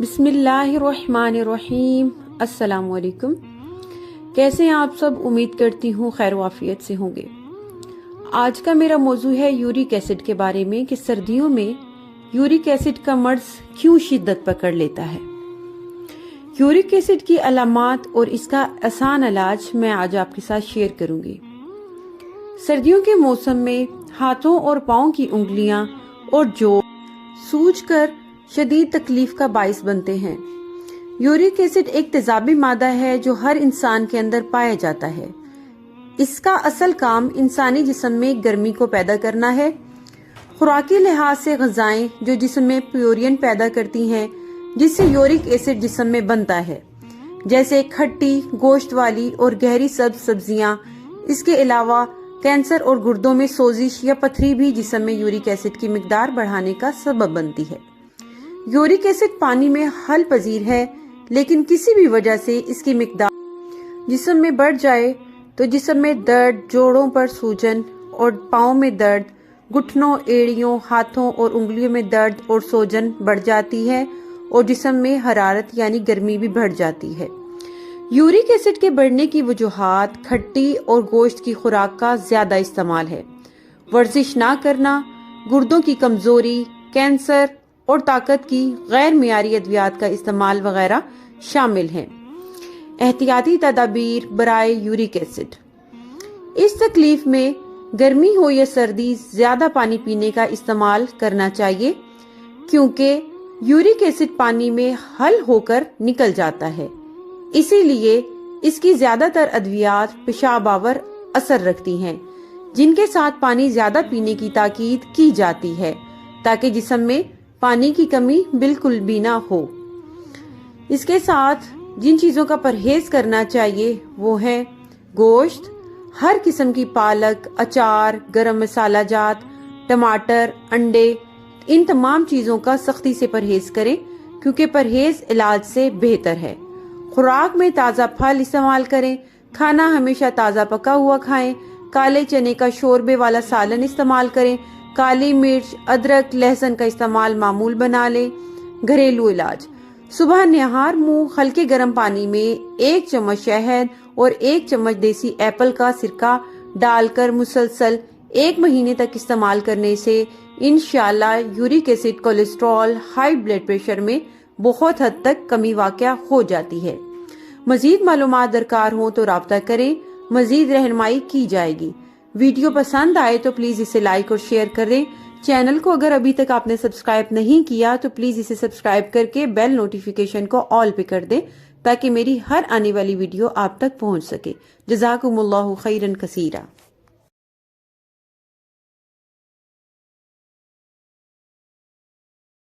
बिस्मिल्लाहिर्रहमानिर्रहीम। अस्सलाम वालेकुम। कैसे हैं आप सब? उम्मीद करती हूँ खैर वाफियत से होंगे। आज का मेरा मौजू है यूरिक एसिड के बारे में कि सर्दियों में यूरिक एसिड का मर्ज क्यों शिद्दत पकड़ लेता है। यूरिक एसिड की अलामात और इसका आसान इलाज मैं आज आपके साथ शेयर करूंगी। सर्दियों के मौसम में हाथों और पाँव की उंगलियां और जोड़ सूजकर शदीद तकलीफ का बाइस बनते हैं। यूरिक एसिड एक तेजाबी मादा है जो हर इंसान के अंदर पाया जाता है। इसका असल काम इंसानी जिस्म में गर्मी को पैदा करना है। खुराकी लिहाज से ग़िज़ाएं जो जिस्म में प्यूरिन पैदा करती हैं, जिससे यूरिक एसिड जिस्म में बनता है, जैसे खट्टी गोश्त वाली और गहरी सब्ज सब्जियां। इसके अलावा कैंसर और गुर्दों में सोजिश या पथरी भी जिस्म में यूरिक एसिड की मिकदार बढ़ाने का सबब बनती है। यूरिक एसिड पानी में हल पजीर है, लेकिन किसी भी वजह से इसकी मिकदार जिस्म में बढ़ जाए तो जिस्म में दर्द, जोड़ों पर सूजन और पाँव में दर्द, घुटनों, एड़ियों, हाथों और उंगलियों में दर्द और सूजन बढ़ जाती है और जिस्म में हरारत यानी गर्मी भी बढ़ जाती है। यूरिक एसिड के बढ़ने की वजूहात खट्टी और गोश्त की खुराक का ज्यादा इस्तेमाल है, वर्जिश ना करना, गुर्दों की कमजोरी, कैंसर और ताकत की गैर मियारी अद्वियात का इस्तेमाल वगैरह शामिल हैं। एहतियाती तदाबीर बराए यूरिक एसिड। इस तकलीफ में गर्मी हो या सर्दी ज्यादा पानी पीने का इस्तेमाल करना चाहिए, क्योंकि यूरिक एसिड पानी में हल होकर निकल जाता है। इसीलिए इसकी ज्यादातर अद्वियात पेशाबावर असर रखती हैं, जिनके साथ पानी ज्यादा पीने की ताकीद की जाती है ताकि जिस्म में पानी की कमी बिल्कुल भी ना हो। इसके साथ जिन चीजों का परहेज करना चाहिए वो है गोश्त, हर किस्म की पालक, अचार, गरम मसाला जात, टमाटर, अंडे, इन तमाम चीजों का सख्ती से परहेज करें, क्योंकि परहेज इलाज से बेहतर है। खुराक में ताज़ा फल इस्तेमाल करें, खाना हमेशा ताज़ा पका हुआ खाएं, काले चने का शोरबे वाला सालन इस्तेमाल करें, काली मिर्च, अदरक, लहसुन का इस्तेमाल मामूल बना लें। घरेलू इलाज: सुबह निहार मुंह हल्के गर्म पानी में 1 चम्मच शहद और 1 चम्मच देसी एप्पल का सिरका डालकर मुसलसल 1 महीने तक इस्तेमाल करने से इंशाअल्लाह uric acid, cholesterol, high blood pressure में बहुत हद तक कमी वाक़या हो जाती है। मजीद मालूमात दरकार हो तो राब्ता करें, मजीद रहनुमाई की जाएगी। वीडियो पसंद आए तो प्लीज इसे लाइक और शेयर करें। चैनल को अगर अभी तक आपने सब्सक्राइब नहीं किया तो प्लीज इसे सब्सक्राइब करके बेल नोटिफिकेशन को ऑल पे कर दें, ताकि मेरी हर आने वाली वीडियो आप तक पहुंच सके। जज़ाकुमुल्लाहु खैरन कसीरा।